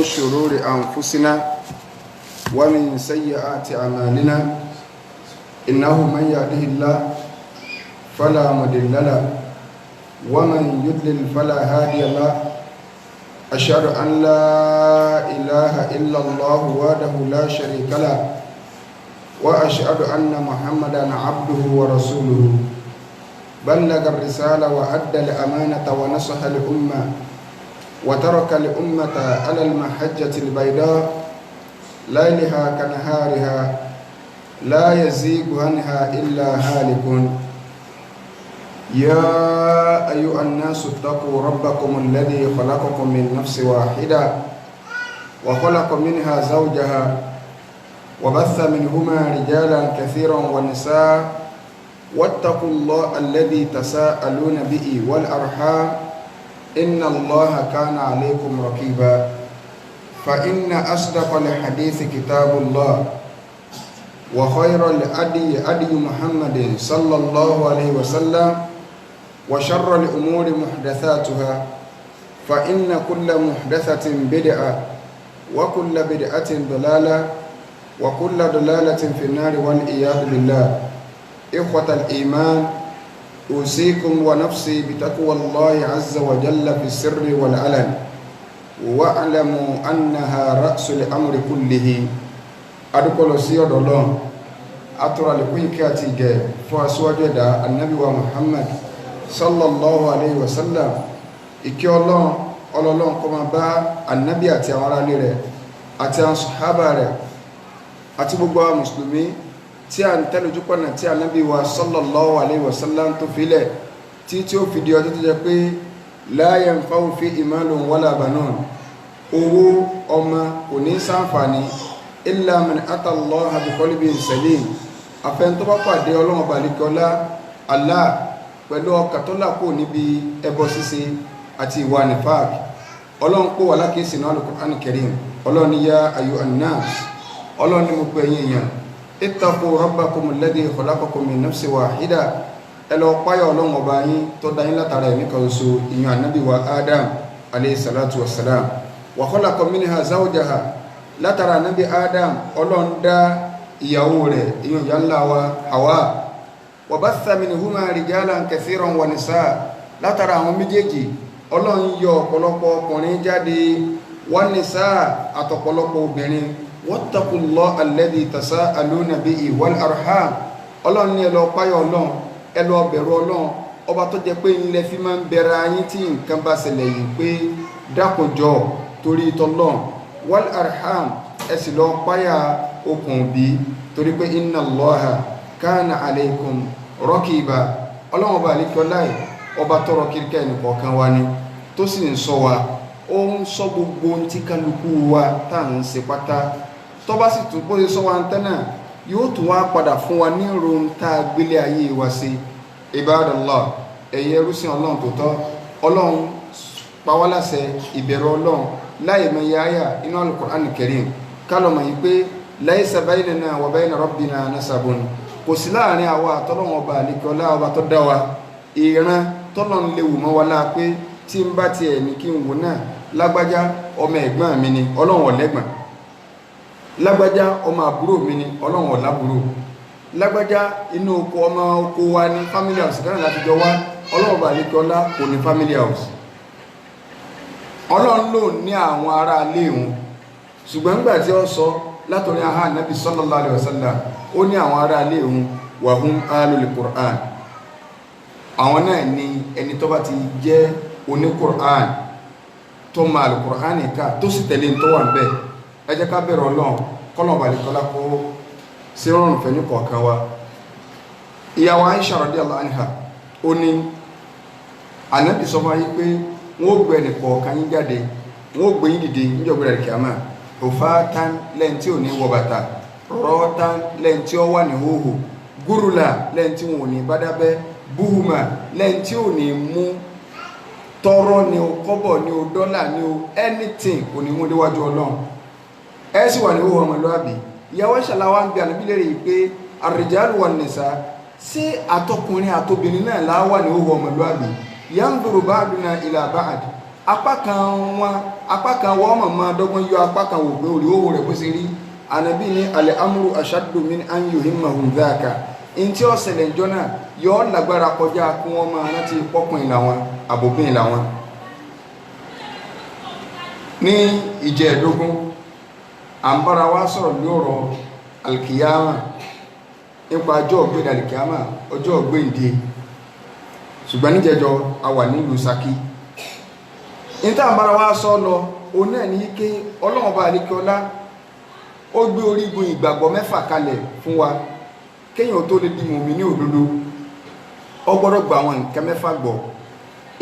شرور أنفسنا ومن سيئات أعمالنا إنه من يهده الله فلا مضل له ومن يضلل فلا هادي له أشهد أن لا إله إلا الله وحده لا شريك له وأشهد أن محمدا عبده ورسوله بلغ الرسالة وأدى الأمانة ونصح الأمة وترك الأمة على المحجة البيضاء ليلها كنهارها لا يزيغ عنها إلا هالك يا أيها الناس اتقوا ربكم الذي خلقكم من نفس واحدة وخلق منها زوجها وبث منهما رجالا كثيرا ونساء واتقوا الله الذي تساءلون به والأرحام إن الله كان عليكم رقيبا فإن أصدق الحديث كتاب الله وخير الهدي محمد صلى الله عليه وسلم وشر الأمور محدثاتها فإن كل محدثة بدعة وكل بدعة ضلالة وكل ضلالة في النار والعياذ بالله إخوة الإيمان أوصيكم ونفسي بتقوى الله عز وجل في السر والعلن واعلموا أنها رأس الأمر كله أدخل سيد الله أترى لكي كاتيجي فأسواجد النبي ومحمد صلى الله عليه وسلم ìkẹ́ Ọlọ́run kó máa bá ànábì àti àwọn ará ilé rẹ̀ àti àwọn sàhábà rẹ̀ àti gbogbo àwọn mùsùlùmí tí a ń tẹ́lójú pọ̀nà tí ànábì wa sallallahu alaihi wasallam tó filẹ̀ tí ó fi di ọjọ́ tó jẹ́ pé la yanfa'u fihi malun wala banun owó ọmọ kò ní ṣàǹfààní illa man ata Allaha bi qalbin salim àfẹn tó bá pàdé Ọlọ́run balikọ́lá Allah pẹ̀lú ọkàn tó là kò níbi ẹbọ ṣíṣe àti ìwà nifaq Ọlọ́run kó wà lákèsí náà al-Qur'an al-Karim Ọlọ́run ya ayyuhan nas Ọlọ́run ni mo pè yín èèyàn ittaqu rabbakum alladhi khalaqakum min nafsin wahida ẹ lọ páyà Ọlọ́run ọba yín tó dá yín látara ẹ̀mí kan ṣoṣo ìyẹn ànábì wa Adam alayhi salatu wassalam wa khalaqa minha zawjaha látara ànábì Adam Ọlọ́run dá ìyàwó rẹ̀ ìyẹn ìyá ńlá wa Hawa wa batha minhuma rijalan kathiran wa nisaa látara àwọn méjèèjì Ọlọ́run yọ ọ̀pọ̀lọpọ̀ ọkùnrin jáde wa nisaa àtọ̀pọ̀lọpọ̀ obìnrin wattaqullaha alladhi tasaaluna bihi wal arham Ọlọ́run ní ẹ lọ páyà Ọlọ́run ẹ lọ bẹ̀rù Ọlọ́run ọba tó jẹ́ pé ilẹ̀ fi máa ń bẹ̀rẹ̀ ayín tí nǹkan bá ṣẹlẹ̀ yìí pé dákòjọ́ torí tọ́lọ́run wal arham ẹ sì lọ páyà okùn bí torí pé inna Allaha kana alaykum raqiba Ọlọ́run ọba àlekọ́láì ọba tọrọ kíríkẹ́ ẹnìkọ̀ọ̀kan wa ni tó sì ń ṣọ́ wa ó ń ṣọ́ gbogbo ohun tí kálukú wa tá à ń ṣe pátá tó bá sì tún bóde ṣọ́ wa ń tẹ́nà yóò tún wá padà fún wa ní ìròhùn tá a gbélé ayé wa sí ibadallah ẹ̀yẹ ẹrúsìn Ọlọ́run tó tọ́ Ọlọ́run pa wá láṣẹ ìbẹ̀rù Ọlọ́run láì mẹ́yẹ àyà inú al-Qur'an al-Karim kálọ̀ mọ̀ yìí pé laysa baynana wa bayna rabbina nasabun kò sí láàrin àwa àtọ́lọ́wọ́n ọba àlekọ́lá ọba tó dá wa ìran tọ́lọ́n léwu mọ́ wa láà pé tí ń bá tiẹ̀ ní kí n wò náà lágbájá ọmọ ẹ̀gbọ́n mi ni Ọlọ́run ọ̀lẹ́gbọ̀n lágbájá ọmọ àbúrò mi ni Ọlọ́run ọ̀lábúrò lágbájá inú oko ọmọ oko wa ní family house kan láti jọ wá Ọlọ́run ọba àlekọ́lá kò ní family house Ọlọ́run ló ní àwọn ará ilé òun ṣùgbọ́n nígbà tí ó sọ látọ̀rí ahá Nabi sallallahu alaihi wasallam ó ní àwọn ará ilé òun wa hum ahlul Qur'an àwọn náà ni ẹni tó bá ti jẹ́ oní Qur'an tó máa lè Qur'an ká tó sì tẹ̀lé tó wà ń bẹ̀ ẹ jẹ́ ká bẹ̀rẹ̀ Ọlọ́run kọ́lọ̀ balikọ́lá kó sí rọrùn fẹ́ ní kọ̀ọ̀kan wa ìyàwó Aisha radiyallahu anha ó ní Ànábì sọ fún ayé pé wọ́n ó gbé ẹnì kọ̀ọ̀kan yín jáde wọ́n ó gbé yín dìde níjọba rẹ̀ kíámà òfáàtán lẹ́yìn tí ò ní wọ bàtà rọ́ọ̀tán lẹ́yìn tí ó wà ní hóhò gúrùlà lẹ́yìn tí wọn ò ní bádábẹ́ búhùmà lẹ́yìn tí ò ní mú tọrọ ni o kọ́bọ̀ ni o dọ́là ni o anything kò ní mú déwájú Ọlọ́run ẹ sì wà ní hóhò ọmọlúwàbí ìyàwó ìṣàláwà ń bí ànábì lérè pé ar-rijalu wan-nisa sí àtọkùnrin àtobìnrin náà láwà ní hóhò ọmọlúwàbí yanzuru ba'duna ila ba'd apá kan wọ́n mọ̀ dọ́gbọ́n yọ apá kan wò pé orí owó rẹ̀ bó ṣe rí Ànábì ní al-amru ashaddu min an yuhimmahum dhaka in tí ó ṣẹlẹ̀ ìjọ náà yọ lágbára kọjá kí wọ́n máa rántí pọ́kùnrin làwọn àbòbìn làwọn. ní ìjẹ́ẹ̀dógún à ń bára wa sọ̀rọ̀ ní ọ̀rọ̀ alkiyama nípa ọjọ́ ọ̀gbẹ́dẹ alkiyama ọjọ́ ọ̀gbẹ́ǹde ṣùgbọ́n níjẹjọ a wà nílùú Ṣakí. ní tá à ń bára wa sọ lọ òun náà ní ké Ọlọ́run bá àlékiọlá ó gbé orígun ìgbàgbọ́ 6 kalẹ̀ fún wa kéèyàn tó lè di mùmínì òdodo ó gbọ́dọ̀ gba àwọn nǹkan 6 gbọ́.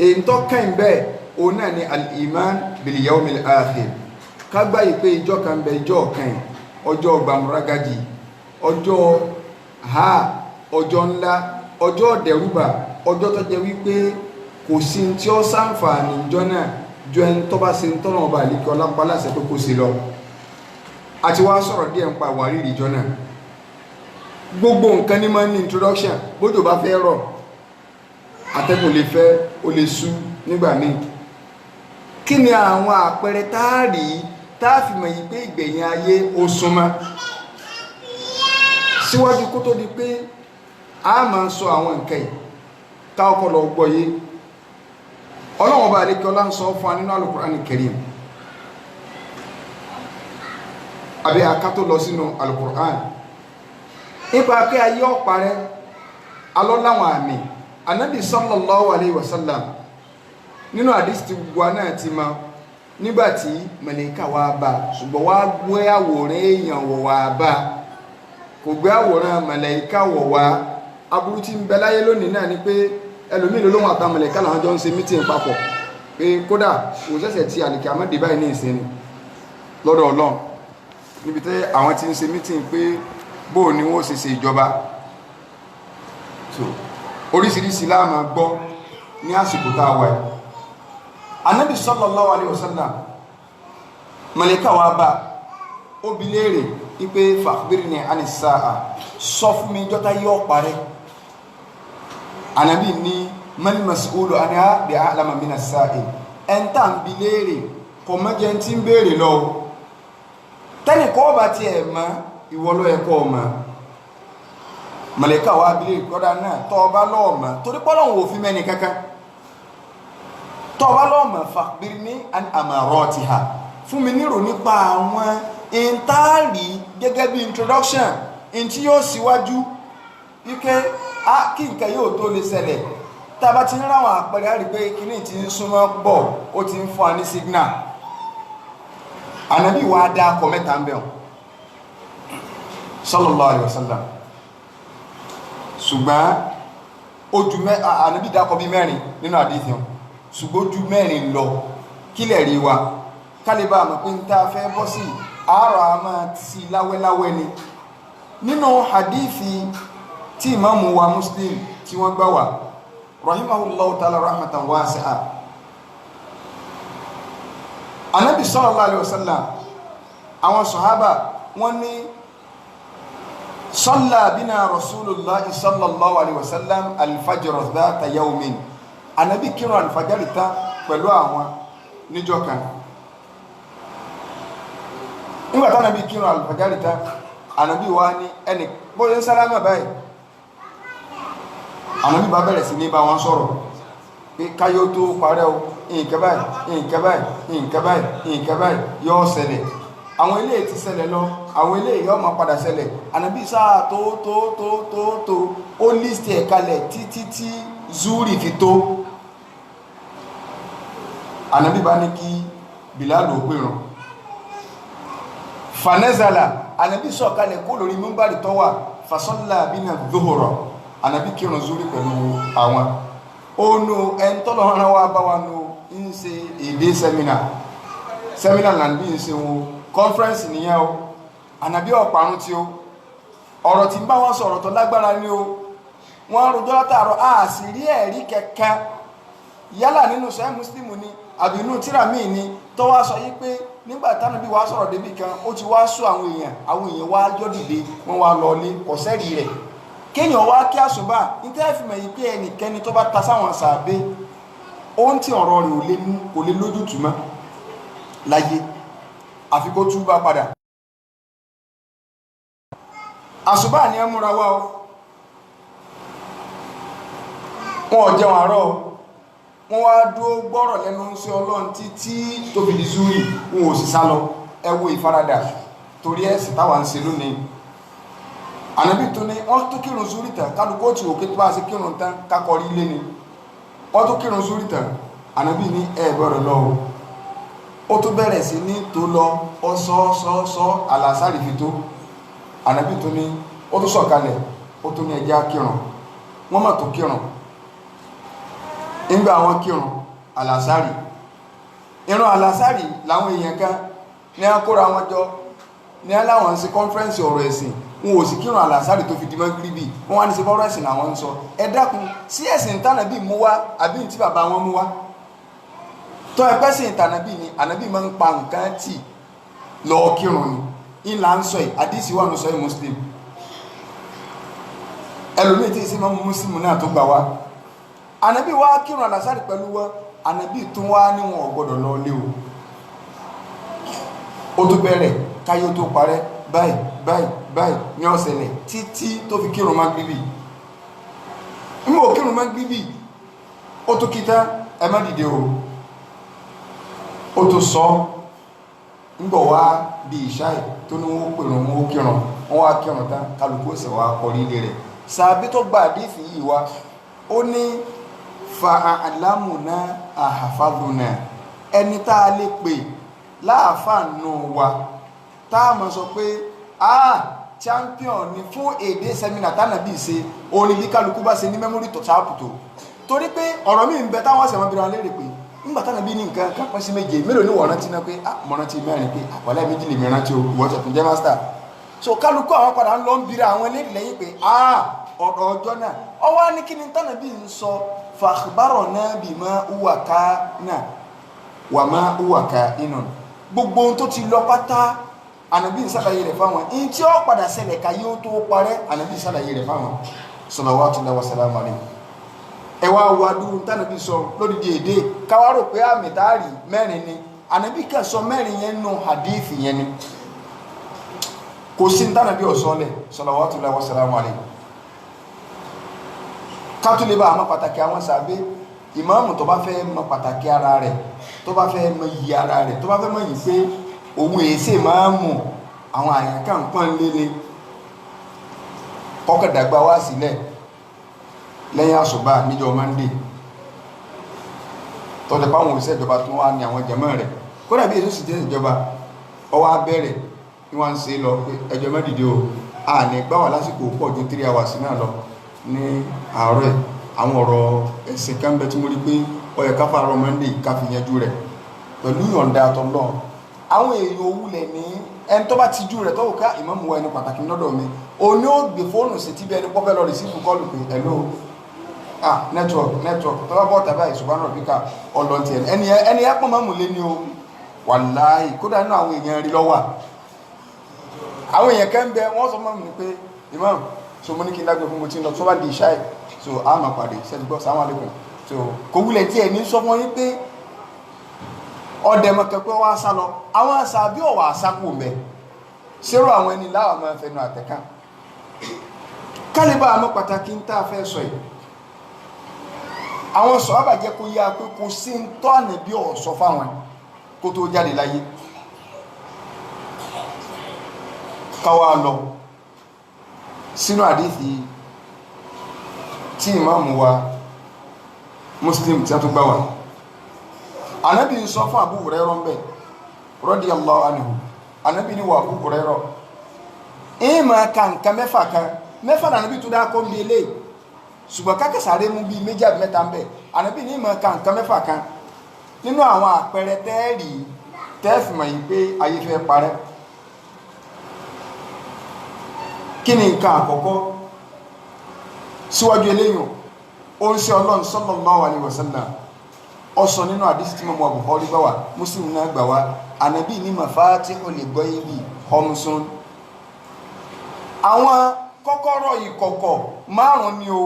èyí tó kẹ́yìn bẹ́ẹ̀ òun náà ni al-iman bil yawmil akhir ká gbà yìí pé ìjọ kan bẹ ìjọ kan ọjọ́ gbàmúrágájì ọjọ́ ọjọ́ ńlá ọjọ́ dẹ̀rúbà ọjọ́ tó jẹ́ wípé kò sí tí ó ṣàǹfààní ìjọ náà ju ẹni tó bá ṣe ń tọ́nà ọba àlekè ọlápá láṣẹ tó kó sí lọ. àti wá sọ̀rọ̀ díẹ̀ ń pa àwárí ìjọ náà. gbogbo nǹkan ní máa ń ní introduction bójú bá fẹ́ rọ̀ atẹ́gùn lè fẹ́ ó lè sú nígbà míì. kí ni àwọn àpẹẹrẹ táàrí táàfì mọ̀ yìí pé ìgbẹ̀yìn ayé ó súnmọ́ síwájú kó tó di pé a máa sọ àwọn nǹkan yìí ká ọkọ̀ lọ gbọ́ yé. Ọlọ́run bá àlékè ọlá ń sọ fún wa nínú Al-Qur'an Karim àbí aká tó lọ sínú Al-Qur'an nípa pé ayé ọ̀parẹ́ alọ́láwọn àmì Ànábì sallallahu alayhi wa sallam nínú àdísì tí gbogbo náà ti ma nígbàtí màláíkà wá bá ṣùgbọ́n wá gbé àwòrán èèyàn wọ̀ wá bá kò gbé àwòrán màláíkà wọ̀ wá. aburú tí ń bẹ láyé lónìí náà ni pé ẹlòmíì ló lóhun àtàwọn màláíkà làwọn jọ ń ṣe mítìn papọ̀ pé kódà kò ṣẹ̀ṣẹ̀ tí àlìkí àmọ́dé báyìí ní ìsinmi lọ́dọ̀ Ọlọ́run níbi tí àwọn ti ń ṣe mítìn pé bóò ni wọ́n ṣe ìjọba. oríṣiríṣi la máa gbọ́ ní àsìkò tá a wà yìí. Ànábì sallallahu alaihi wasallam màláíkà wá bá ó bi léèrè wípé fakhbirni anis sa'a sọ fún mi jọ́ta yóò parẹ́. Ànábì ní mal mas'ulu anha bi'a'lama minas sa'i ẹ̀ńtà ń bi léèrè kò mọ́jẹ́ tí ń béèrè lọ tẹ́nì kọ́ bá tiẹ̀ mọ́ ìwọ ló yẹ kó mọ́. Màláíkà wá bi léèrè kọ́dà náà tọ́ ọba lọ́ọ̀ mọ́ torí pọ́lọ́hùn òfin mẹ́ni kankan tọ́ ọba lọ́ọ̀ mọ́ fakhbirni an amaratiha fún mi nírò nípa àwọn ìntáàrí gẹ́gẹ́ bí introduction in tí yóò síwájú wípé kí nǹkan yóò tó lè ṣẹlẹ̀ tá a bá ti ń ráwọn àpẹẹrẹ rí pé kíní ti ń súnmọ́ bọ̀ ó ti ń fún wa ní signal. Ànábì wa dá akọ mẹ́ta ń bẹ̀rùn sallallahu alaihi wasallam ṣùgbọ́n ojú Ànábì dá akọ bí 4 nínú àdíthì hàn ṣùgbọ́n ojú 4 lọ kílẹ̀ rí wa kálíbà mọ̀ pé ń tá a fẹ́ bọ́ sí àárọ̀ a máa ti láwẹ́láwẹ́ ni. nínú hadithi tí Ìmáàmù wa Muslim tí wọ́n gbà wá rahimahullahu ta'ala rahmatan wasi'a. Ànábì sallallahu alaihi wasallam àwọn sàhábà wọ́n ní salla bina rasulullahi sallallahu alaihi wasallam al-fajr dhata yawmin. Ànábì kírun al-fajr tán pẹ̀lú àwọn níjọ́ kan. nígbà tí Ànábì kírun al-fajr tán Ànábì wá ní ẹni bóyá ń sálámà báyìí Ànábì bá bẹ̀rẹ̀ sí ní bá wọn sọ̀rọ̀ pé káyó tó parẹ́ o nǹkan báyìí nǹkan báyìí nǹkan báyìí nǹkan báyìí yóò ṣẹlẹ̀ àwọn ilé ti ṣẹlẹ̀ lọ àwọn ilé yóò máa padà ṣẹlẹ̀. Ànábì sáà tó ó lísìtì ẹ̀ kalẹ̀ títí tí zúrì fi tó. Ànábì bá ní kí Bilal ó pèrún fanazala Ànábì sọ̀kalẹ̀ kó lórí mímbàrì tó wà fasọ́lá bínà dhuhra Ànábì kírun zúrì pẹ̀lú àwọn ònà ẹ̀ntọ́lọ̀ rán wá bá wa nù ń ṣe èdè sẹ́mínà lànàbí ń ṣe wọn conference nìyẹn o. Ànábì ọ̀parun tí o ọ̀rọ̀ tí ń bá wọn sọ̀rọ̀ tó lágbára ní o wọ́n rojọ́ látàrọ̀ àṣírí ẹ̀rí kẹ̀kẹ́ yálà nínú sọ́yẹ́ Muslim ni àbí inú tíra míì ni tó wá sọ yí pé nígbà tánàbí wá sọ̀rọ̀ débì kan ó ti wá sọ àwọn èèyàn wá jọ́ dìde wọ́n wá lọ lé kọ̀sẹ́rì rẹ̀ kéèyàn wá kí àsùbá ní tẹ́ fi mọ̀ yí pé ẹnikẹ́ni tó bá ta sáwọn sàbẹ ohun tí ọ̀rọ̀ rẹ̀ kò lè lójútùú mọ́ láyé àfi kó túbá padà. àṣùbà ni ẹ múra wá o, wọn ò jẹun àárọ̀ wọn wá dúró gbọ́rọ̀ lẹ́nu sí Ọlọ́run títí tó fi di zúrì, wọn ò sì sá lọ. ẹ wo ìfaradà torí ẹ̀sìn táwa ń ṣe lónìí. ànábì tó ní wọ́n tó kírun zúrì tán kálukú tí òkè tó bá ṣe kírun tán kákọrí ilé ni. wọ́n tó kírun zúrì tán ànábì ní ẹ gbọ́dọ̀ lọ o. ó tó bẹ̀rẹ̀ sí ní tó lọ ọsọ́ọ́sọ́ àlàsárì fi tó. ànábì tó ní ó tó sọ̀kalẹ̀ ó tó ní ẹjẹ́ kírun. wọ́n mọ̀ tó kírun. nígbà wọn kírun àlàsárì, ìrun àlàsárì làwọn èèyàn kan ní akóra wọn jọ ní aláwọn ń ṣe kọ́nfẹ́rẹ́nsì ọ̀rọ̀ ẹ̀sìn, wọn ò sì kírun àlàsárì tó fi di Mágíríbì, wọn wá ní ṣe bọ́rọ̀ ẹ̀sìn làwọn ń sọ. ẹ dákun, sí ẹ̀sìn tànàbí mú wá àbí tí bàbá wọn mú wá? tó ẹgbẹ́ sìn tànàbí ni ànàbí máa ń pa nǹkan tì lọ kírun ni. ìlà ń sọ yìí àdìsí wà ní sọ yìí Muslim, ẹlòmíì tí ìsìn máa mú Muslim náà tó gbà wá. ànàbí wá kírun àlàsárì pẹ̀lú wọn, ànàbí tún wá níwọn ò gbọdọ̀ lọ lé o. ó tó bẹ̀rẹ̀ káyé tó parẹ́ báyìí ní ọ̀sẹ̀lẹ̀ títí tó fi kírun Mágíríbì. nígbà kírun Mágíríbì ó tó kíta ẹ má dìde o. ó tó sọ nígbà wá di ìṣáì tó ní wọ́n pèrún wọn kírun, wọ́n wá kírun tán kálukú ṣe wá kọrí ilé rẹ̀. sàbí tó gba àdífì yìí wá ó ní fa àlámùná àhàfàdùnà, ẹni tá a lè pè láàfáànù wa tá a mọ̀ sọ pé champion ni fún èdè sẹ́mínà tánàbí ṣe orin bí kálukú bá ṣe ní mẹ́mórì tó ṣáàpùtò. torí pé ọ̀rọ̀ mi ń bẹ táwọn ṣẹ̀wọ̀n bíra lérè pé nígbà tánàbí ní nǹkan kan pín sí méje, mélòó ní wọ̀n rántí náà pé mọ̀ rántí mẹ́rin pé àpọ̀lẹ́ méjì lè mi rántí o, ìwọ́sẹ̀ tó jẹ́ master. so kálukú àwọn padà ń lọ ń bira àwọn eléyìí lẹ́yìn pé ọ̀rọ̀ ọjọ́ náà ọwọ́ ní kí ni tánàbí ń sọ fakhbarana bima huwa kana wa ma huwa kainun. gbogbo ohun tó ti lọ pátá ànàbí ń sàlàyé rẹ̀ fáwọn, in tí ó padà ṣẹlẹ̀ ká yóò tó parẹ́ ànàbí ń sàlàyé rẹ̀ fáwọn salawatullahi wa salamu alayhi. ẹ wá wá dúró tánàbí sọ lódìdí èdè káwá rò pé àmì táàrí mẹ́rin ni, ànàbí kẹ́ sọ mẹ́rin yẹn nù hadith yẹn ni. kò sí tánàbí ọ̀sọ́lẹ̀ salawatullahi wa salamu alayhi. kátólé bá àmọ́ pàtàkì àwọn sàbẹ́ ìmáàmù tó bá fẹ́ mọ pàtàkì ara rẹ̀, tó bá fẹ́ mọ iyì ara rẹ̀, tó bá fẹ́ mọ yìí pé òun èsè máa mú àwọn àyànká nǹkan lélẹ̀, kọ́kàdàgbà wá sílẹ̀ lẹ́yìn àṣùbà níjọ́ Monday tọ́jọ́ pàwọn òṣìṣẹ́ ìjọba tó wá ní àwọn jẹ̀mọ́ rẹ̀, kódà bí èso sì jẹ́ ìjọba ọwọ́ abẹ́rẹ̀ ní wọ́n ń ṣe lọ pé ẹjọ́ mẹ́dìdì o àní gbá wà lásìkò pọ̀ ju 3 hours náà lọ ní àárọ̀ ẹ̀. àwọn ọ̀rọ̀ ẹ̀sìn kan bẹ tí mo rí pé ó yẹ ká fàárọ̀ Monday ká fi yanjú rẹ̀ pẹ̀lú ìyọ̀ǹda àtọ́lọ́. àwọn èèyàn òwúlẹ̀ ní ẹni tó bá ti jú rẹ̀ tó wò ká ìmáàmù wa ẹni pàtàkì lọ́dọ̀ mi, òní ó gbé fóònù sí tí bí ẹni pọ́fẹ́ lọ rìsíìfù kọ́ọ̀lù pé hello network tó bá bọ́ tàbí àìsùnwánà bíkà ọlọ́ntì ẹni ẹ pọ̀ mọ́mù lé ní o wàláhì kódà nínú àwọn èèyàn rí lọ́wà. àwọn èèyàn kan bẹ wọ́n sọ mọ́mù ni pé imam so mo ní kí n dágbé fún mo ti ń lọ tó bá di ìṣáì so a máa pàdé sẹ́dúgbọ́ sàwọn àlékún so kò wúlẹ̀ tí ẹ̀ ní sọ fún yín pé ọdẹ mọ̀kẹ́pẹ́ wá sá lọ àwọn àṣà bí ọ̀wà àṣàkù mẹ́ ṣérò àwọn ẹni láwà máa fẹnu àtẹ̀ká kálíbà àmọ́ pàtàkì ń tà fẹ́ sọ yìí. àwọn sọ àbàjẹ́ kó yá pé kò sí ń tọ́ àná bí ọ̀sọ́ fáwọn kó tó jáde láyé. káwá lọ sínú àdíthì tí ìmáàmù wa Muslim tí a tó gbá wa. Ànábì ń sọ fún Abu Hurairah ń bẹ̀ radiyallahu anhu. Ànábì ní wà Abu Hurairah ìmọ̀ kàǹkà mẹ́fà náà níbi tó dá kọ́ ní ilé ṣùgbọ́n kákẹsàárẹ́ mú bí méjì àbí mẹ́ta ń bẹ̀. Ànábì ní ìmọ̀ kàǹkà mẹ́fà kan nínú àwọn àpẹẹrẹ tẹ́ẹ̀rì tẹ́ẹ̀fìmọ̀ yìí pé ayé fẹ́ parẹ́. kí ni nǹkan àkọ́kọ́ síwájú eléyìn ó ń ṣe Ọlọ́run sallallahu alaihi wasallam ọsọ nínú àdísì tí mọ́mọ́ Bukhari bá wà Muslim náà gbà wá Ànábì ní mafatihul ghaibi khamsun. àwọn kọ́kọ́rọ́ ìkọ̀kọ̀ márùn ni o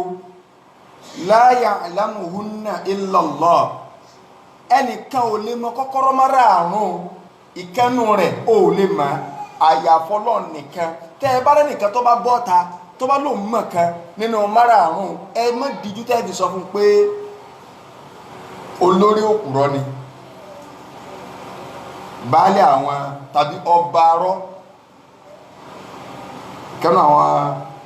la ya'lamuhunna illa Allah ẹnìkan ò lè mọ kọ́kọ́rọ́ márààrún ìkẹ́nu rẹ̀ ò lè mọ àyàfọ́ Ọlọ́run nìkan. tẹ́ ẹ bá rẹ́nìkan tó bá bọ́ta tó bá lòun mọ̀ kan nínú márààrún ẹ má díjú tẹ́ fi sọ fún pé olórí òkúrọ́ ni baálé àwọn tàbí ọba arọ́. kẹ́nu àwọn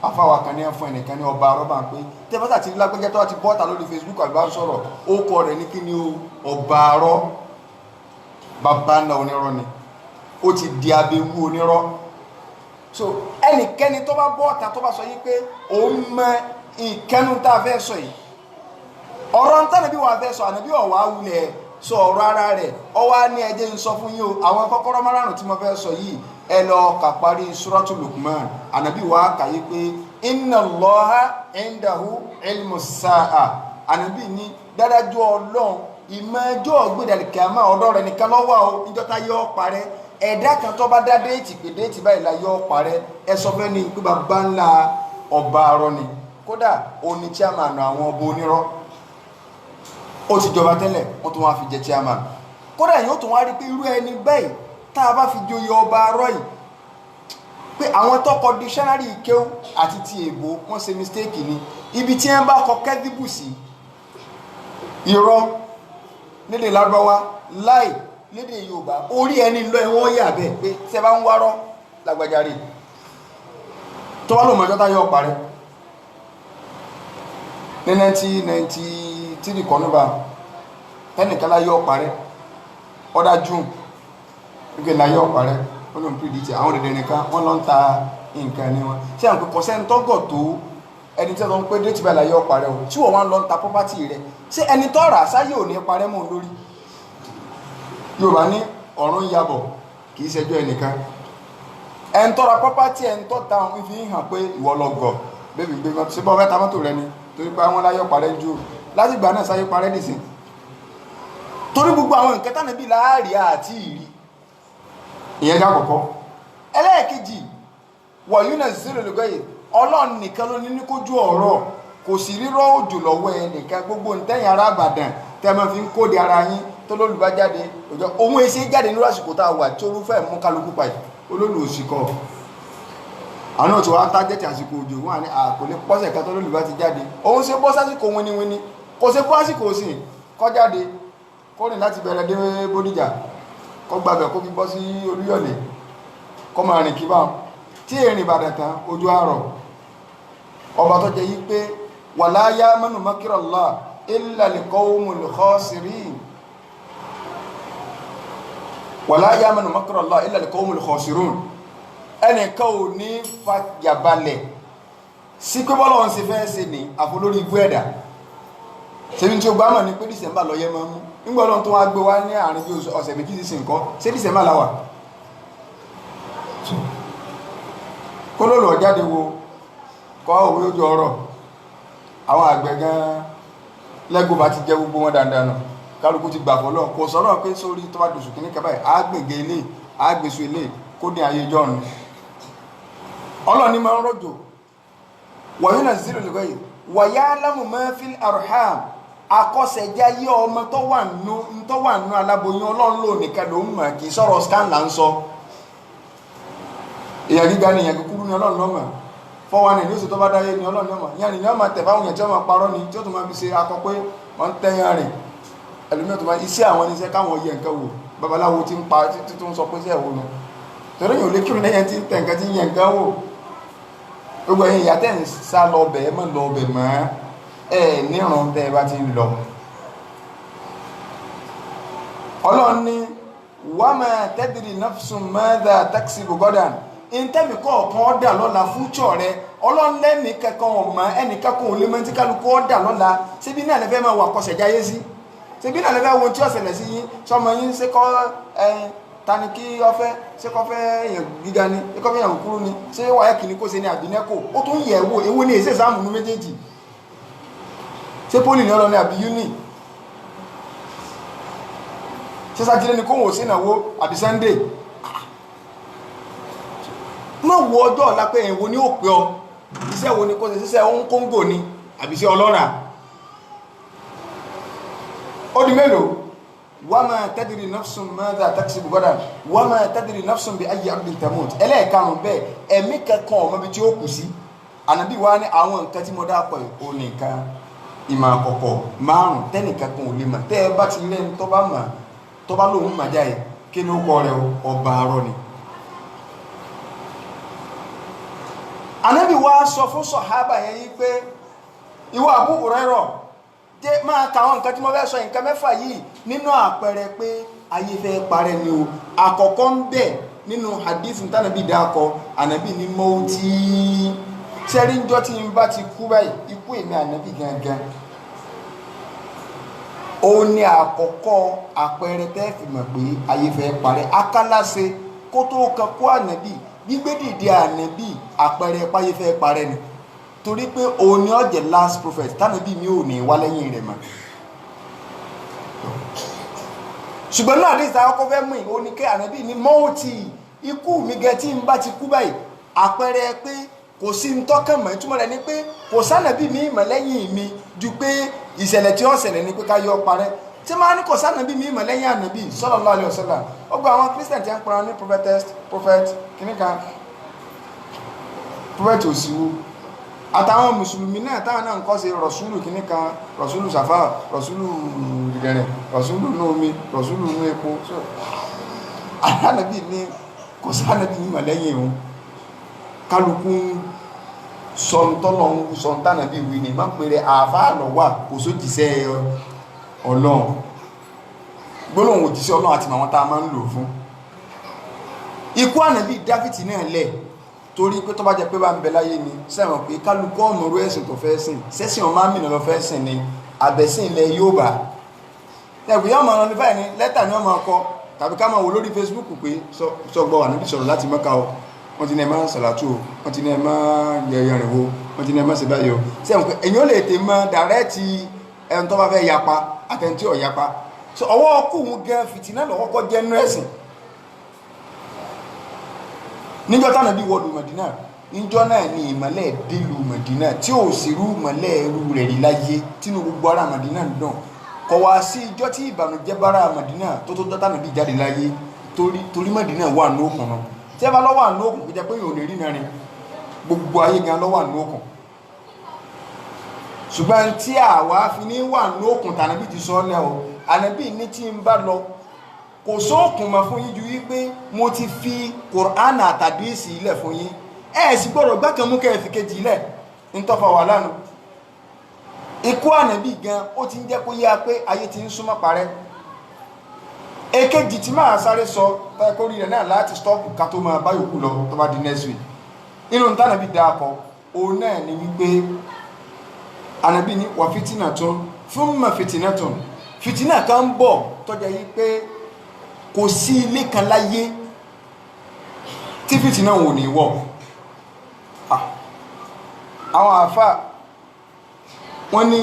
afáwa kan ní ẹ̀fọn ẹnìkan ní ọba arọ́ bá ń pé tẹ́ bá tàbí lágbẹ́jẹ́ tó ti bọ́ta lórí Facebook àbí bá sọ̀rọ̀ ó kọ rẹ̀ ní kí ni ọba arọ́ bàbá ńlá onírọ́ ni ó ti di abẹ́wú onírọ́. so ẹnikẹ́ni tó bá bọ́ta tó bá sọ yí pé òun mọ ìkẹ́nu tá a fẹ́ sọ yìí ọ̀rọ̀ ń tàbí wà fẹ́ sọ ànábì ọ̀wá wulẹ̀ sọ ọ̀rọ̀ ara rẹ̀ ọwá ní ẹjẹ́ ń sọ fún yín o àwọn kọ́kọ́rọ́ márùn-ún tí mo fẹ́ sọ yìí ẹ lọ kà parí Suratul Luqman ànábì wà kàyé pé inna Allaha indahu ilmu sa'a ànábì ní dádájú Ọlọ́run ìmọ̀ ẹjọ́ ọ̀gbẹ́dàlìkẹ́ àmọ́ ọ̀dọ́ rẹ̀ nìkan lọ́wọ́ o níjọ́ta yọ parẹ́ ẹ̀dá kan tó bá dá déètì pé déètì báyìí la yọ parẹ́ ẹ sọ fẹ́ ni pé bàbá ńlá ọba arọ ni kódà òní chairman àwọn ọba onírọ́ ó ti jọba tẹ́lẹ̀ wọ́n tún wá fi jẹ chairman kódà yóò tún wá rí pé irú ẹni bẹ́ẹ̀ tá a bá fi joyè ọba arọ yìí pé àwọn tó kọ dictionary ìkéwú àti ti èbó wọ́n ṣe mistake ni ibi tí wọ́n bá kọ kẹ́díbù sí irọ́ lédè Lárúbáwá láì lédè Yorùbá orí ẹni lọ ẹ̀wọ̀n yà bẹ́ẹ̀ pé tẹ́ bá ń wárọ́ lágbàjáre tó wá lò mọ́jọ́ tá yọ parẹ́ ní 1993 kọ́nùbà ẹnìkan láyé ọ̀parẹ́ ọ̀dá June wípé láyé ọ̀parẹ́ ó lóun pìdítì àwọn dẹ̀dẹ̀ nìkan wọ́n lọ ń ta nǹkan ní wọn ṣé àwọn kò sẹ́ni tọ́gọ̀ tó ẹni tí wọ́n ń pé déètì báyìí láyé ọ̀parẹ́ o tí wọ́n lọ ń ta property rẹ̀ ṣé ẹni tó rà sáyé ò ní parẹ́ mọ́ lórí. Yorùbá ní ọ̀run yabọ̀ kì í ṣẹjọ́ ẹnìkan ẹni tó ra property ẹni tó ta òun fi hàn pé ìwọ lọ gọ̀ bébí gbé wọn ṣé bọ́ fẹ́ ta mọ́tò rẹ ni torí pé àwọn láyé ọ̀parẹ́ ju láti ìgbà náà sáyé parẹ́ nìsín torí gbogbo àwọn nǹkan tánà bí láàrí àti ìrí ìyẹn já kọ̀kọ́. ẹlẹ́ẹ̀kejì wọ̀nyúnà zero lùgọ́yè Ọlọ́run nìkan ló ní kójú ọ̀rọ̀ kò sì rírọ́ òjò lọ́wọ́ ẹ nìkan gbogbo ntẹ́yìn ará Ìbàdàn tẹ́mọ̀ fi ń kóde ara yín tó lólùbá jáde òjò ohun èsì jáde ní lásìkò tá a wà tí orúfẹ́ mú kálukú pa yìí olólù òsìkọ́ àwọn òtún wa ń tágẹ́tì àsìkò òjò wọn ní àkọlé pọ́sẹ̀ kan tó lólùbá ti jáde òun ṣe bọ́ sásìkò wíníwíní kò ṣe bọ́ sásìkò sí kọ́ jáde kó rìn láti bẹ̀rẹ̀ dé Bódìjà kó gbàbẹ̀ kó fi bọ́ sí Olúyọ̀lé kó máa rìn kí báwọn tí èrìn Ìbàdàn tán ojú àárọ̀ ọba tó jẹ yí pé wala ya'manu makrallah illa al-qawmul khasirin wala ya'manu makrallah illa al-qawmul khasirun ẹnìkan ò ní fàjàbalẹ̀ sí pé bọ́lọ̀ ń ṣe fẹ́ ṣe ní àfolórí ibú ẹ̀dà ṣebí tí ó gbámọ̀ ní pé December lọ yẹ mọ́ mú nígbọ́lọ́ tó wá gbé wá ní àárín bí ọ̀sẹ̀ méjì sí nǹkan ṣé December láwà kó ló lọ jáde wo kọ́ òwe ojú ọ̀rọ̀ àwọn àgbẹ̀ gan lẹ́gbò bá ti jẹ́ gbogbo wọn dandan kálukú ti gbà fọ́lọ́ kò sọ̀rọ̀ pé sórí tó bá dùsù kìíní kẹfà àgbègbè ilé àgbèsù ilé kó ní ayé jọ́run ọlọ́ni máa ń rọ̀jò wọ̀nyí náà zero lè gbẹ̀yìn wọ̀yá alámù máa fi arham akọ́sẹ̀já yí ọmọ tó wà nù aláboyún ọlọ́run lò nìkan ló ń mọ̀ kì í sọ̀rọ̀ scan là ń sọ èèyàn gíga ni èèyàn kúkúrú ni ọlọ́run lọ́mọ fọwọ́n ní oṣù tó bá dáyé ni ọlọ́run lọ́mọ yẹn ni wọ́n máa tẹ̀ fáwọn èèyàn tí wọ́n máa parọ́ ni tí ó tún máa fi ṣe akọ pé wọ́n ń tẹ́yàn rìn ẹlòmíràn tó máa iṣẹ́ àwọn oníṣẹ́ káwọn yẹ nǹkan wò babaláwo ti ń pa títí tó ń sọ pé iṣẹ́ ìwò nu torí yóò lé kírun lẹ́yìn tí ń tẹ̀ nǹkan tí ń yẹ nǹkan wò gbogbo ẹ̀yin ìyá tẹ̀ ń sá lọ ọbẹ̀ ẹ mọ̀ lọ ọbẹ̀ mọ́ ẹ nírun tẹ́ ẹ bá ti ń lọ. ọlọ́run ní wama tadri nafsun madha taksibu gadan ìntẹ́mi kọ̀ọ̀kan ọ̀dà lọ́la fúnṣọ̀ rẹ ọlọ́run lẹ́mìí kankan ọ̀mọ́ ẹnìkan kò lè mọ́ tí kálukú ọ̀dà lọ́la síbí náà lẹ́fẹ́ máa wà kọsẹ̀ jáyé sí síbí náà lẹ́fẹ́ wo tí ó ṣẹlẹ̀ sí yín sọmọ yín ṣé kọ́ tani kí ọfẹ́ ṣé kọ́ fẹ́ èèyàn gíga ni ṣé kọ́ fẹ́ èèyàn kúrú ni ṣé wáyé kìíní kó ṣe ní àbínẹ́kò ó tún yẹ̀ wò èwo ni èsì ìsáàmù ní méjèèjì ṣé pólì ní ọlọ́ni àbí uni ṣé sátidé ni kóhùn sí ìnáwó àbí Sunday má wo ọjọ́ ọ̀la pé èwo ni ó pé ọ iṣẹ́ wo ni kó ṣe ṣiṣẹ́ ohun kóńgò ni àbí iṣẹ́ ọlọ́rà ó di mélòó wama tadri nafsun madha taksibu gadan wama tadri nafsun bi ayyi ardin tamut ẹlẹ́ẹ̀karùn bẹ́ẹ̀ ẹ̀mí kankan ọmọ bí tí ó kù sí ànábì wa ní àwọn nǹkan tí mo dá pọ̀ ò nìkan ìmọ̀ àkọ́kọ́ márùn tẹ́nìkan kan ò lè mọ̀ tẹ́ ẹ bá ti lẹ́nu tó bá mọ̀ tó bá lóun mà jáde kí ló kọ́ rẹ ọba arọ ni. ànábì wa sọ fún sọ̀hábà yẹn yí pé ìwọ Abu Hurairah jẹ́ máa ka àwọn nǹkan tí mo fẹ́ sọ nǹkan mẹ́fà yìí nínú àpẹẹrẹ pé ayé fẹ́ parẹ́ ni o àkọ́kọ́ ń bẹ nínú hadith tánàbí dákọ ànábì ní mọ́tí sẹ́rí ńjọ́ tí n bá ti kú báyìí ikú èmi ànábì gangan ó ní àkọ́kọ́ àpẹẹrẹ tẹ́ fi mọ̀ pé ayé fẹ́ parẹ́ akálàṣe kó tó kan kó ànábì gbígbé dìde ànábì àpẹẹrẹ páyé fẹ́ parẹ́ ni torí pé òun ni ọ̀jẹ̀ last prophet tánàbí mi ò ní wá lẹ́yìn rẹ̀ mọ́ ṣùgbọ́n náà àdéhìí sáà kọ́kọ́ fẹ́ mú ìwọ ní kẹ́ ànábì ní mọ́ọ̀tì ikú mi gẹ tí n bá ti kú báyìí àpẹẹrẹ pé kò sí ń tọ́kàn mọ́ ìtumọ̀ rẹ̀ ni pé kò sànàbí mi mọ̀ lẹ́yìn mi ju pé ìṣẹ̀lẹ̀ tí ó ṣẹlẹ̀ ni pé ká yọ parẹ́ tí máa ní kò sànàbí mi mọ̀ lẹ́yìn ànábì sallallahu alaihi wasallam ó gba àwọn Christian tí wọ́n pera ní prophet kìnnìkan prophet òsìwò àtàwọn mùsùlùmí náà táwọn náà ń kọ́ sí rọ̀súlù kìíní kan rọ̀súlù sàfà rọ̀súlù ìrẹ̀rẹ̀ rọ̀súlù inú omi rọ̀súlù inú epo ànábì ní kò sánàbí yìí mọ̀lẹ́yìn òun kálukú sọ̀ntọ́lọ̀ ń sọ̀ntánàbí wí ni má pèrè àfáàlọ̀ wà kò sójìṣẹ́ ọlọ́run gbólóhùn òjìṣẹ́ ọlọ́run àti màwọn tá a máa ń lò fún ikú ànábì dáfítì náà lẹ̀ torí pé tó bá jẹ pé bá ń bẹ láyé ni sẹ́wọ̀n pé kálukú ọ̀nà orú ẹ̀sìn tó fẹ́ sìn sẹ́sìn ọmọ àmìnà lọ fẹ́ sìn ni àbẹ̀sìn ilẹ̀ Yorùbá ẹ̀gbìn yóò máa rán ní báyìí ní lẹ́tà ni wọ́n máa kọ tàbí ká máa wò lórí Facebook pé sọgbọ́ wà níbi sọ̀rọ̀ láti Mẹ́kà o wọ́n ti ní ẹ máa sàlátù o wọ́n ti ní ẹ máa yẹ̀yẹ̀ rìn wo wọ́n ti ní ẹ máa ṣe báyìí o sẹ́wọ̀n pé èyí ó lè tè mọ dàrẹ́ẹ̀tì ẹni tó bá fẹ́ yapa àtẹ̀ntì ọ̀ yapa ọwọ́ ọkùnrin gan fìtínà lọ́wọ́ kọ́ jẹ́ nú ẹ̀sìn níjọ́ tánà bí wọ́lù Mẹ̀dínà níjọ́ náà ni ìmọ̀lẹ̀ dìlù Mẹ̀dínà tí ò sí rú mọ̀lẹ̀ ẹrú rẹ̀ rí láyé tínú gbogbo ara Mẹ̀dínà dùn kọ̀ wá sí ìjọ́ tí ìbànújẹ́ bára Mẹ̀dínà tó tánà bí jáde láyé torí Mẹ̀dínà wà ní òkun náà tí ẹ bá lọ́wọ́ àánú òkun kò jẹ́ pé yóò lè rí nàrin gbogbo ayé gan lọ́wọ́ àánú òkun ṣùgbọ́n tí àwa fi ní wà ní òkun tànàbí ti sọ lẹ́ o ànàbí ní tí ń bá lọ kò sóòkùn mọ̀ fún yín ju wípé mo ti fi Kùránì àtàdíìsì ilẹ̀ fún yín sì gbọ́dọ̀ gbákan mú kẹfì kejì ilẹ̀ ń tọ́fà wà lánàá ikú ànàbí gan ó ti ń jẹ́ kó yá pé ayé ti ń súnmọ́ parẹ́ èkejì tí máa sáré sọ tẹ́kórí rẹ̀ náà láti stọ́ọ̀pù ká tó máa báyòkú lọ tó bá di next week inú tánàbí dáàkọ òun náà ni wípé ànàbí ní wà fìtínà tó fún mọ̀ fìtínà tó fìtínà kan ń bọ̀ tọ́jà yí pé kò sí ilé kan láyé tí fìtínà wò ní wọ̀ àwọn àfà wọ́n ní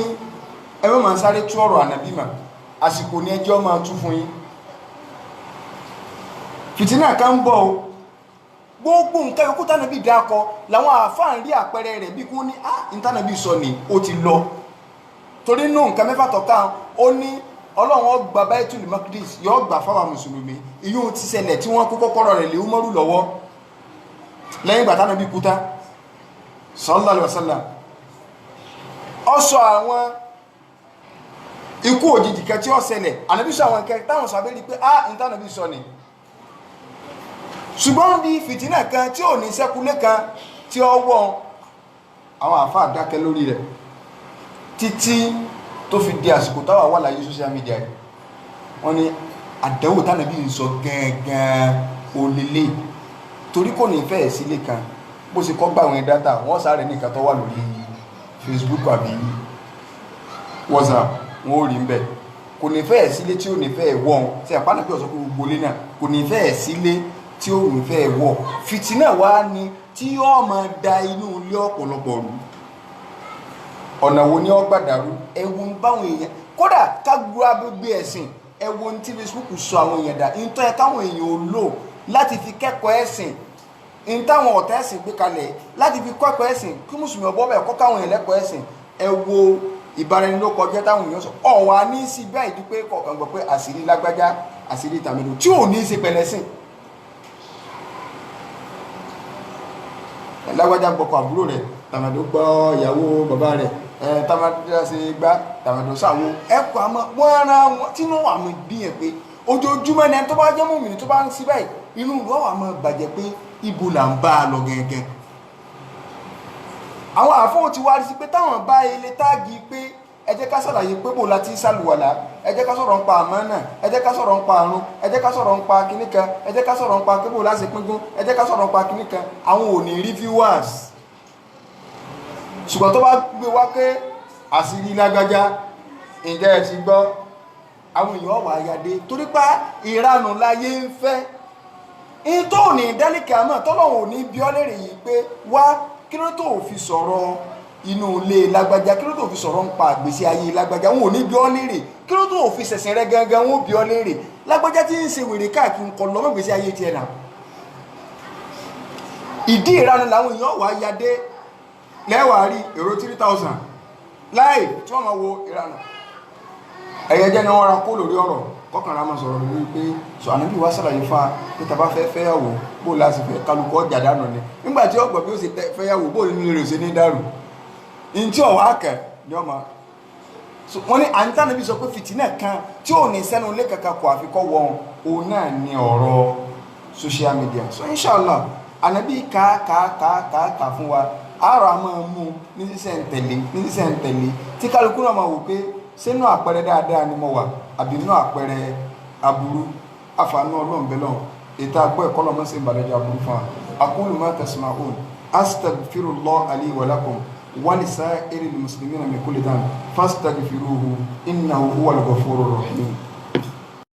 ẹgbẹ́ ma ń sáré tú ọ̀rọ̀ ànàbí mà àsìkò ní ẹjọ́ máa tú fún yín fìtínà kan ń bọ̀ o gbogbo nǹkan yòókù tánàbí dákọ làwọn àfà ń rí àpẹẹrẹ rẹ̀ bí kún ní ìtànàbí sọ ni ó ti lọ torí nù nǹkan mẹ́fà tọ́ka ó ní Ọlọ́run ó gba Baitul Maqdis yóò gbà fáwọn mùsùlùmí ìyóò ti ṣẹlẹ̀ tí wọ́n kó kọ́kọ́rọ́ rẹ̀ lé Umaru lọ́wọ́ lẹ́yìn ìgbà tánàbí kúta sallallahu alaihi wasallam ó sọ àwọn ikú òjijì kan tí ó ṣẹlẹ̀ ànàbí sọ àwọn kẹrì táwọn sàbẹ́ rí pé ìtànàbí sọ ni ṣùgbọ́n bí fìtínà kan tí ò ní sẹ́kúlé kan tí ó wọ́ àwọn àfáà dákẹ́ lórí rẹ̀ títí tó fi di àsìkò táwà wà láyé social media yìí wọ́n ní àdánwò tánàbí ń sọ gangan olèlé torí kò ní fẹ́ sílé kan bó ṣe kọ́ gbà àwọn dátà wọ́n sáré nìkan tó wà lórí Facebook àbí WhatsApp wọ́n ò rí ń bẹ̀ kò ní fẹ́ sílé tí ó ní fẹ́ wọ́n tí àpánà pé ọ̀sọ́ pé gbogbo lé náà kò ní fẹ́ sílé tí ó ní fẹ́ wọ́ fìtínà wá ní tí ó máa da inú ilé ọ̀pọ̀lọpọ̀ rú ọ̀nà wo ni ó gbàdàrú ẹ̀wù ń báwọn èèyàn kódà kágbúra gbogbo ẹ̀sìn ẹ̀wù ní tí Facebook sọ àwọn èèyàn dà ń tọ́ ẹ káwọn èèyàn ò lò láti fi kẹ́kọ̀ọ́ ẹ̀sìn ń táwọn ọ̀tá ẹ̀sìn gbé kalẹ̀ láti fi kẹ́kọ̀ọ́ ẹ̀sìn kí mùsùlùmí ọ̀bọ̀ bẹ̀ kọ́ káwọn èèyàn lẹ́kọ̀ọ́ ẹ̀sìn ẹ̀wù ìbáraẹni ló kọjá táwọn èèyàn sọ ọ̀wà ní sí bẹ́ẹ̀ ìdúpẹ́ kọ̀ọ̀kan gbọ́ pé àṣírí lágbájá àṣírí tàmídò tí ò ní í ṣe pẹ̀lẹ́sìn lágbájá gbọ́kọ̀ àbúrò rẹ̀ tàmídò gbọ́ ìyàwó bàbá rẹ̀ tàmídò ṣe gbá tàmídò sáwo ẹ̀kọ́ àmọ́ wọ́n ara wọn tí wọ́n wà mọ́ bí yẹn pé ojoojúmọ́ ni ẹni tó bá jẹ́ mùmínì tó bá ń sí báyìí inú ìlú àwọn àmọ́ bàjẹ́ pé ibo là ń bá a lọ gẹ́gẹ́ àwọn àfọwọ́ ti wá sí pé táwọn bá ilé táàgì pé ẹ jẹ́ ká ṣàlàyé pé bò láti sàlùwàlá ẹ jẹ́ ká sọ̀rọ̀ ń pa àmánà ẹ jẹ́ ká sọ̀rọ̀ ń pa àrùn ẹ jẹ́ ká sọ̀rọ̀ ń pa kíní kan ẹ jẹ́ ká sọ̀rọ̀ ń pa kébò láti pínkún ẹ jẹ́ ká sọ̀rọ̀ ń pa kíní kan àwọn ò ní reviewers ṣùgbọ́n tó bá gbé wá pé àṣírí lágbájá ǹjẹ́ ẹ ti gbọ́ àwọn èèyàn wà yàdé torí pa ìranù láyé ń fẹ́ in tó ní dálíkà àmọ́ tọ́lọ́hùn ò ní bí ọ́ lérè yìí pé wá kí ló tó fi sọ̀rọ̀ inú ilé lágbájá kí ló tó fi sọ̀rọ̀ ń pa àgbèsí ayé lágbájá wọn ò ní bí ọ́ lérè kí ló tó fi ṣẹ̀ṣẹ̀ rẹ gangan wọn ò bí ọ́ lérè lágbájá tí ń ṣe wèrè káàkiri nǹkan lọ́mọ ìgbésí ayé tiẹ̀ náà ìdí ìranu làwọn èèyàn wà yàdé lẹ́wàá rí èrò 3000 láì tí wọ́n máa wo ìranu ẹ̀yẹ jẹ́ ni wọ́n ra kó lórí ọ̀rọ̀ kọkànlá máa sọ̀rọ̀ lórí pé sọ ànábì wá sàlàyé fún wa pé tàbá fẹ́ fẹ́yàwó bó láti fẹ́ kálukọ́ ọjà dànù ni nígbà tí ọgbọ̀n bí ó ṣe fẹ́yàwó bó ní rẹ̀ ṣe ní dàrú ní tí ọ̀wá kẹ̀ ni ọmọ wọ́n ní àǹtá níbi sọ pé fìtínà kan tí ò ní sẹ́nu ilé kankan kò àfikọ́ wọn òun náà ní ọ̀rọ̀ social media so inshallah ànábì ká fún wa àárọ̀ a máa mú ní sísẹ̀ntẹ̀lé tí kálukú náà máa wò pé sínú àpẹẹrẹ dáadáa ni mo wà àbí inú àpẹẹrẹ aburú àfààní ọlọ́run bẹ́ẹ̀ lọ́wọ́ ètò àgbọ̀ ẹ̀kọ́ lọ́mọ sí ìbàdàjà aburú fún wa aqulu ma tasma'un astaghfirullah li wa lakum wa lisa'iril muslimina min kulli dhanb fastaghfiruhu innahu huwal ghafurur rahim.